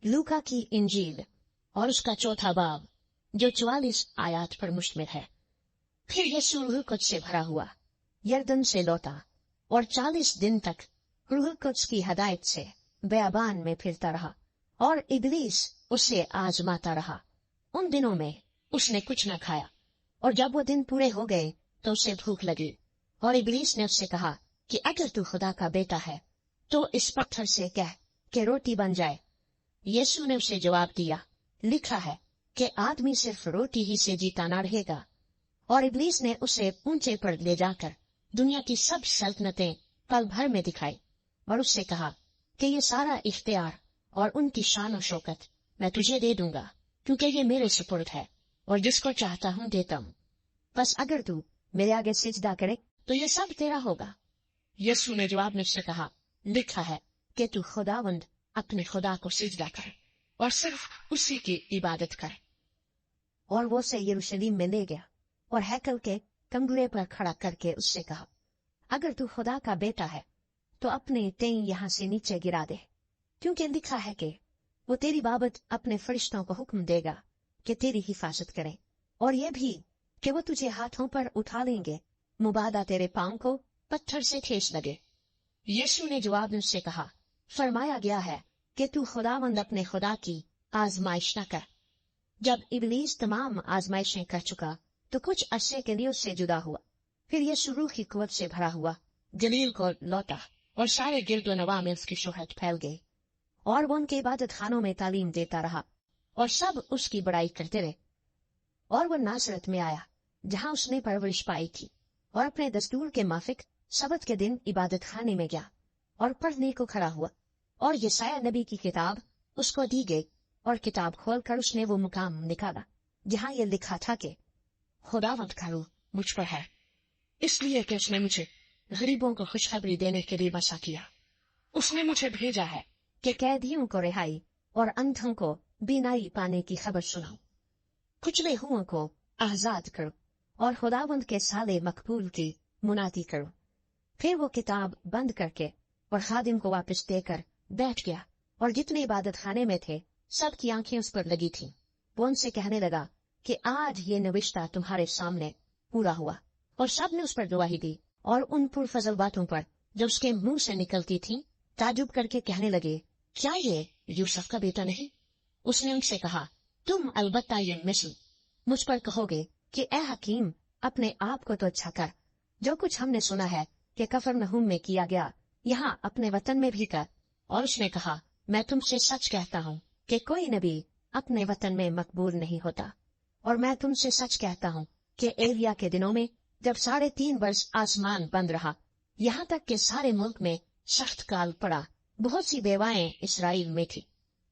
लूका की इंजील और उसका 4 बाब जो 44 आयत पर मुश्तमिल है। फिर यीशु रूह कुद्स से भरा हुआ यरदन से लौटा और 40 दिन तक रूह कुद्स की हदायत से बेयाबान में फिरता रहा और इब्लीस उसे आजमाता रहा। उन दिनों में उसने कुछ न खाया और जब वो दिन पूरे हो गए तो उसे भूख लगी और इब्लीस ने उससे कहा कि अगर तू खुदा का बेटा है तो इस पत्थर से कह कि रोटी बन जाए। यीशु ने उसे जवाब दिया, लिखा है कि आदमी सिर्फ रोटी ही से जीता न रहेगा। और इब्लीस ने उसे ऊंचे पर ले जाकर दुनिया की सब सल्तनतें पल भर में दिखाई और उससे कहा कि ये सारा इख्तियार और उनकी शान और शौकत मैं तुझे दे दूंगा, क्योंकि ये मेरे सुपुर्द है और जिसको चाहता हूँ देता हूँ। बस अगर तू मेरे आगे सिजदा करे तो ये सब तेरा होगा। यीशु ने जवाब में उससे कहा, लिखा है कि तू खुदावंद अपने खुदा को सिजदा कर और सिर्फ उसी की इबादत कर। और वो उसे यरूशलेम में ले गया और हैकल के कंगुरे पर खड़ा करके उससे कहा, अगर तू खुदा का बेटा है तो अपने टें यहाँ से नीचे गिरा दे, क्योंकि लिखा है कि वो तेरी बाबत अपने फरिश्तों को हुक्म देगा कि तेरी हिफाजत करें, और ये भी कि वो तुझे हाथों पर उठा लेंगे, मुबादा तेरे पांव को पत्थर से ठेस लगे। यीशु ने जवाब में उससे कहा, फरमाया गया है कि तू खुदावंद अपने खुदा की आजमाइश न कर। जब इब्लीस तमाम आजमाइशें कर चुका तो कुछ अरसे के लिए उससे जुदा हुआ। फिर यीशु रूह की कुव्वत से भरा हुआ गलील को लौटा और सारे गिरदो नवा में उसकी शोहरत फैल गई और वो उनके इबादत खानों में तालीम देता रहा और सब उसकी बड़ाई करते रहे। और वो नासरत में आया जहाँ उसने परवरिश पाई थी और अपने दस्तूर के माफिक सबत के दिन इबादत खाने में गया और पढ़ने को खड़ा हुआ और यशायाह नबी की किताब उसको दी गई और किताब खोलकर उसने वो मुकाम निकाला जहाँ ये लिखा था कि खुदावंद का रूह मुझ पर है, इसलिए कि उसने मुझे गरीबों को खुशखबरी देने के लिए बसा किया। उसने मुझे भेजा है कि कैदियों को रिहाई और अंधों को बीनाई पाने की खबर सुनाऊं, कुचले हुओं को आजाद करो और खुदावंद के साले मकबूल की मुनादी करो। फिर वो किताब बंद करके और खादिम को वापस देकर बैठ गया और जितने इबादत खाने में थे सबकी आंखें उस पर लगी थीं। वो उनसे कहने लगा कि आज ये नविश्ता तुम्हारे सामने पूरा हुआ। और सब ने उस पर गवाही दी और उन पुरफजल बातों पर जो उसके मुंह से निकलती थीं ताजुब करके कहने लगे, क्या ये यूसुफ का बेटा नहीं? उसने उनसे कहा, तुम अलबत्ता ये मिस्र मुझ पर कहोगे कि ए हकीम, अपने आप को तो अच्छा कर। जो कुछ हमने सुना है कि कफरनहूम में किया गया, यहाँ अपने वतन में भी कर। और उसने कहा, मैं तुमसे सच कहता हूँ कि कोई नबी अपने वतन में मकबूल नहीं होता। और मैं तुमसे सच कहता हूँ कि एलिया के दिनों में जब 3.5 वर्ष आसमान बंद रहा, यहाँ तक कि सारे मुल्क में सख्त काल पड़ा, बहुत सी बेवाएं इसराइल में थी,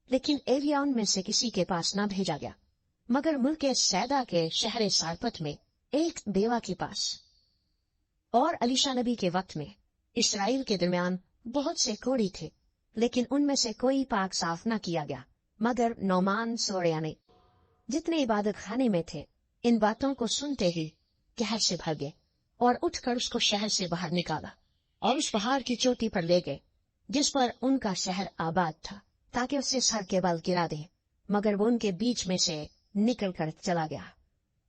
लेकिन एलिया उनमें से किसी के पास न भेजा गया, मगर मुल्क सैदा के शहर सारपत में एक बेवा के पास। और अलीशा नबी के वक्त में इसराइल के दरमियान बहुत से कोढ़ी थे, लेकिन उनमें से कोई पाक साफ न किया गया मगर नौमान सोरिया ने। जितने इबादत खाने में थे इन बातों को सुनते ही कहर से भर गए और उठकर उसको शहर से बाहर निकाला और उस पहाड़ की चोटी पर ले गए जिस पर उनका शहर आबाद था, ताकि उससे सर के बल गिरा दे, मगर वो उनके बीच में से निकल कर चला गया।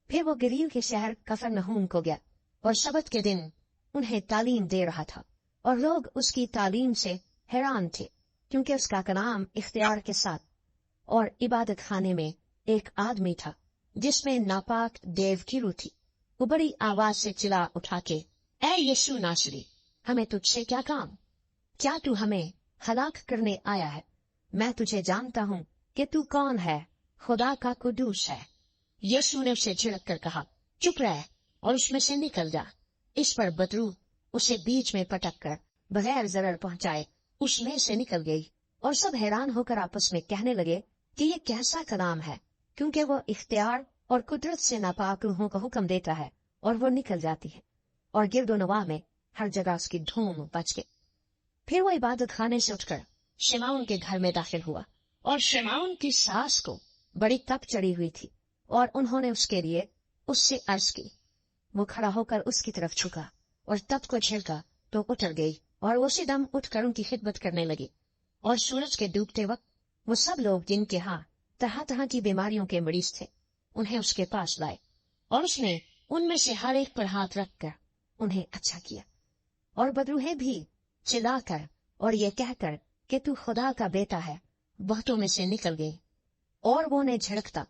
फिर वो गलील के शहर कफरनहूम को गया और सबत के दिन उन्हें तालीम दे रहा था और लोग उसकी तालीम से हैरान थे, क्योंकि उसका कलाम इख्तियार के साथ। और इबादत खाने में एक आदमी था जिसमें नापाक देव की रूह थी। वो बड़ी आवाज से चिल्ला उठा के, ऐ यीशु नासरी, हमें तुझसे क्या काम? क्या तू हमें हलाक करने आया है? मैं तुझे जानता हूँ कि तू कौन है, खुदा का कुदूस है। यीशु ने उसे झिड़क कर कहा, चुप रह और उसमें से निकल जा। इस पर बदरू उसे बीच में पटक कर बगैर जरर पहुंचाए उसमें से निकल गई और सब हैरान होकर आपस में कहने लगे कि ये कैसा कलाम है, क्योंकि वो इख्तियार और कुदरत से नापाक रूहों को हुक्म देता है और वो निकल जाती है। और गिरदो नवा में हर जगह उसकी धूम बच गई। फिर वो इबादत खाने से उठकर शिमाउन के घर में दाखिल हुआ और शिमाउन की सास को बड़ी तप चढ़ी हुई थी और उन्होंने उसके लिए उससे अर्ज की। वो खड़ा होकर उसकी तरफ झुका और तप को झेलका तो उतर गई और उसी दम उठकर उनकी खिदमत करने लगी। और सूरज के डूबते वक्त वो सब लोग जिनके यहाँ तरह तरह की बीमारियों के मरीज थे उन्हें उसके पास लाए और उसने उनमें से हर एक पर हाथ रखकर उन्हें अच्छा किया। और बदरूहे भी चिल्लाकर और ये कहकर कि तू खुदा का बेटा है बहुतों में से निकल गई, और वो उन्हें झड़कता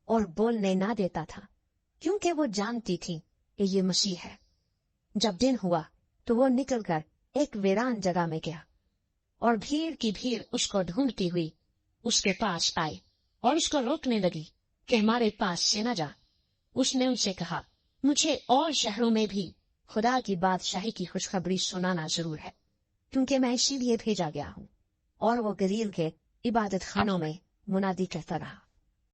और बोलने ना देता था क्योंकि वो जानती थी कि ये मसीह है। जब दिन हुआ तो वो निकलकर एक वीरान जगह में गया और भीड़ की भीड़ उसको ढूंढती हुई उसके पास आई और उसको रोकने लगी कि हमारे पास से न जा। उसने उनसे कहा, मुझे और शहरों में भी खुदा की बादशाही की खुशखबरी सुनाना जरूर है, क्योंकि मैं इसीलिए भेजा गया हूँ। और वो गलील के इबादत खानों में मुनादी करता रहा।